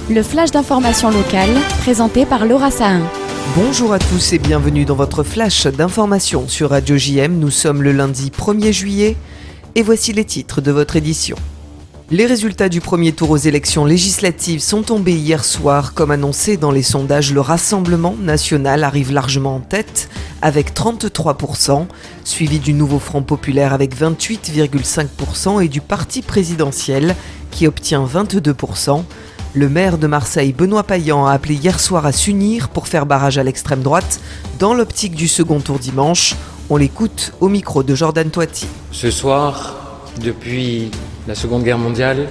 Le flash d'information locale, présenté par Laura Sahin. Bonjour à tous et bienvenue dans votre flash d'information sur Radio JM. Nous sommes le lundi 1er juillet et voici les titres de votre édition. Les résultats du premier tour aux élections législatives sont tombés hier soir. Comme annoncé dans les sondages, le Rassemblement national arrive largement en tête avec 33%, suivi du Nouveau Front populaire avec 28,5% et du Parti présidentiel qui obtient 22%. Le maire de Marseille, Benoît Payan, a appelé hier soir à s'unir pour faire barrage à l'extrême droite dans l'optique du second tour dimanche. On l'écoute au micro de Jordan Toiti. Ce soir, depuis la Seconde Guerre mondiale,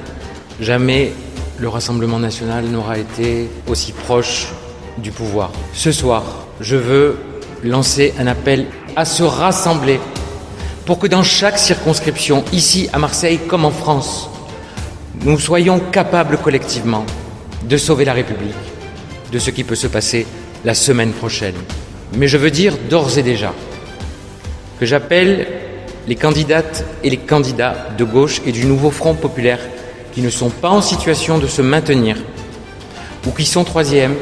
jamais le Rassemblement national n'aura été aussi proche du pouvoir. Ce soir, je veux lancer un appel à se rassembler pour que dans chaque circonscription, ici à Marseille comme en France, nous soyons capables collectivement de sauver la République de ce qui peut se passer la semaine prochaine. Mais je veux dire d'ores et déjà que j'appelle les candidates et les candidats de gauche et du Nouveau Front populaire qui ne sont pas en situation de se maintenir ou qui sont troisièmes,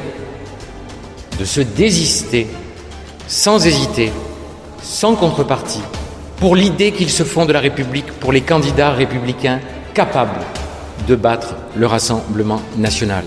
de se désister sans hésiter, sans contrepartie, pour l'idée qu'ils se font de la République, pour les candidats républicains capables de battre le Rassemblement national.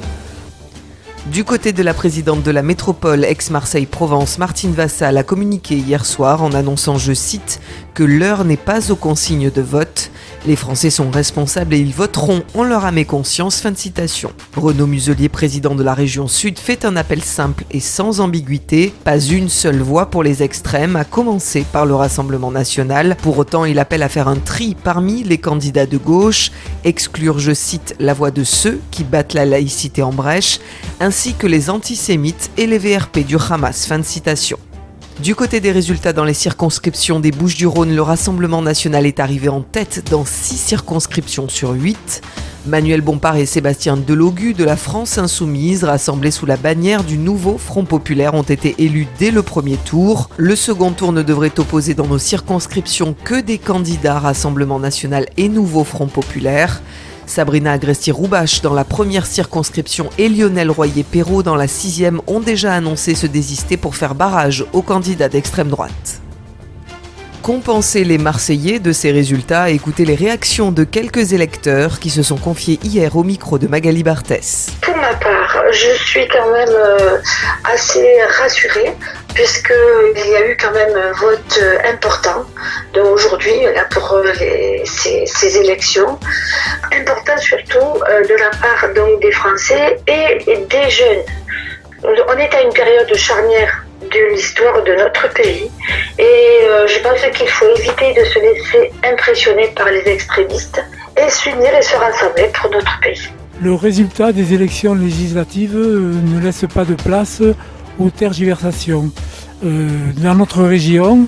Du côté de la présidente de la métropole Aix-Marseille-Provence, Martine Vassal a communiqué hier soir en annonçant, je cite, que l'heure n'est pas aux consignes de vote. Les Français sont responsables et ils voteront en leur âme et conscience. Fin de citation. Renaud Muselier, président de la région Sud, fait un appel simple et sans ambiguïté. Pas une seule voix pour les extrêmes, à commencer par le Rassemblement national. Pour autant, il appelle à faire un tri parmi les candidats de gauche, exclure, je cite, la voix de ceux qui battent la laïcité en brèche, ainsi que les antisémites et les VRP du Hamas. Fin de citation. Du côté des résultats dans les circonscriptions des Bouches-du-Rhône, le Rassemblement national est arrivé en tête dans 6 circonscriptions sur 8. Manuel Bompard et Sébastien Delogu de la France Insoumise, rassemblés sous la bannière du Nouveau Front populaire, ont été élus dès le premier tour. Le second tour ne devrait opposer dans nos circonscriptions que des candidats Rassemblement national et Nouveau Front populaire. Sabrina Agresti-Roubache dans la première circonscription et Lionel Royer-Perrault dans la 6e ont déjà annoncé se désister pour faire barrage aux candidats d'extrême droite. Compenser les Marseillais de ces résultats, écoutez les réactions de quelques électeurs qui se sont confiés hier au micro de Magali Barthès. Pour ma part, je suis quand même assez rassurée puisqu'il y a eu quand même un vote important aujourd'hui là, pour ces élections. Important surtout de la part donc, des Français et des jeunes. On est à une période charnière de l'histoire de notre pays et je pense qu'il faut éviter de se laisser impressionner par les extrémistes et s'unir et se rassembler pour notre pays. Le résultat des élections législatives ne laisse pas de place aux tergiversations. Dans notre région,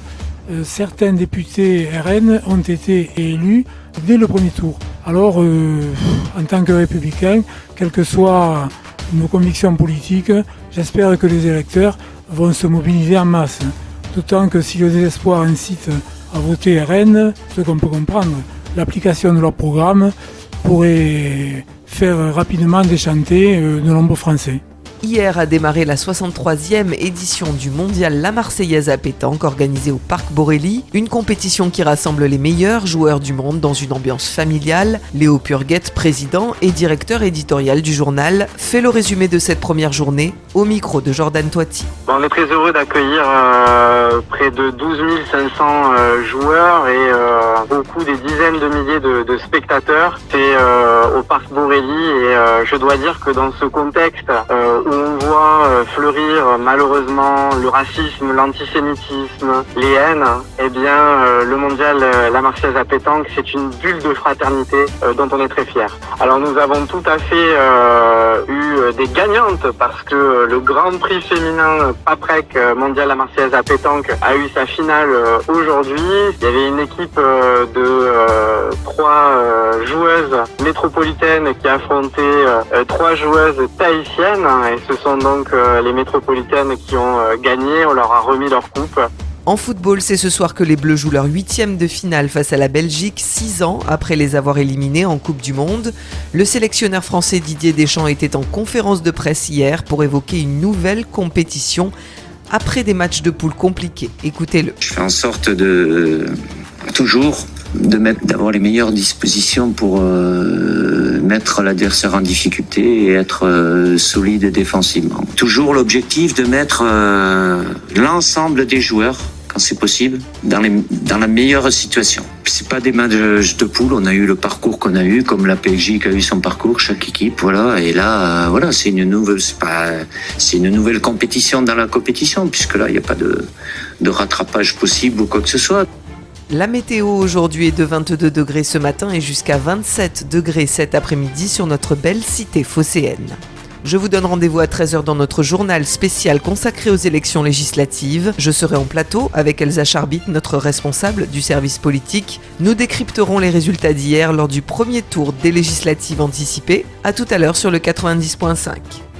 certains députés RN ont été élus dès le premier tour. Alors, en tant que républicain, quelles que soient nos convictions politiques, j'espère que les électeurs vont se mobiliser en masse. D'autant que si le désespoir incite à voter RN, ce qu'on peut comprendre, l'application de leur programme pourrait faire rapidement déchanter de nombreux Français. Hier a démarré la 63e édition du mondial La Marseillaise à pétanque organisée au Parc Borelli, une compétition qui rassemble les meilleurs joueurs du monde dans une ambiance familiale. Léo Purguette, président et directeur éditorial du journal, fait le résumé de cette première journée au micro de Jordan Toiti. On est très heureux d'accueillir près de 12 500 joueurs et beaucoup des dizaines de milliers de spectateurs. C'est au Parc Borelli et je dois dire que dans ce contexte où on voit fleurir malheureusement le racisme, l'antisémitisme, les haines, eh bien le mondial La Marseillaise à pétanque, c'est une bulle de fraternité dont on est très fiers. Alors nous avons tout à fait eu des gagnantes parce que le Grand Prix féminin Paprec mondial La Marseillaise à pétanque a eu sa finale aujourd'hui. Il y avait une équipe de 3 joueuses métropolitaines qui affrontaient 3 joueuses tahitiennes et ce sont donc les métropolitaines qui ont gagné. On leur a remis leur coupe. En football, c'est ce soir que les Bleus jouent leur 8e de finale face à la Belgique, 6 ans après les avoir éliminés en Coupe du Monde. Le sélectionneur français Didier Deschamps était en conférence de presse hier pour évoquer une nouvelle compétition après des matchs de poule compliqués. Écoutez-le. Je fais en sorte d'avoir les meilleures dispositions pour mettre l'adversaire en difficulté et être solide défensivement. Toujours l'objectif de mettre l'ensemble des joueurs, quand c'est possible, dans la meilleure situation. C'est pas des matchs de poule, on a eu le parcours qu'on a eu, comme la Belgique a eu son parcours, chaque équipe, voilà. Et là, c'est une nouvelle compétition dans la compétition, puisque là, il n'y a pas de rattrapage possible ou quoi que ce soit. La météo aujourd'hui est de 22 degrés ce matin et jusqu'à 27 degrés cet après-midi sur notre belle cité phocéenne. Je vous donne rendez-vous à 13h dans notre journal spécial consacré aux élections législatives. Je serai en plateau avec Elsa Charbit, notre responsable du service politique. Nous décrypterons les résultats d'hier lors du premier tour des législatives anticipées. À tout à l'heure sur le 90.5.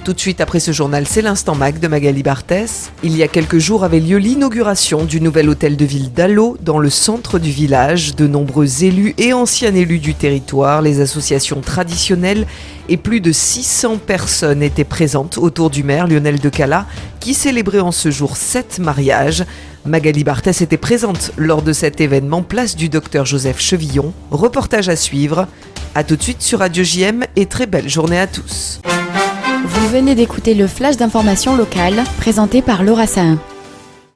Tout de suite après ce journal, c'est l'Instant Mag de Magali Barthès. Il y a quelques jours avait lieu l'inauguration du nouvel hôtel de ville d'Allot dans le centre du village. De nombreux élus et anciens élus du territoire, les associations traditionnelles et plus de 600 personnes étaient présentes autour du maire Lionel Decala qui célébrait en ce jour 7 mariages. Magali Barthès était présente lors de cet événement, place du docteur Joseph Chevillon. Reportage à suivre. A tout de suite sur Radio JM et très belle journée à tous. Vous venez d'écouter le flash d'information locale présenté par Laura Sahin.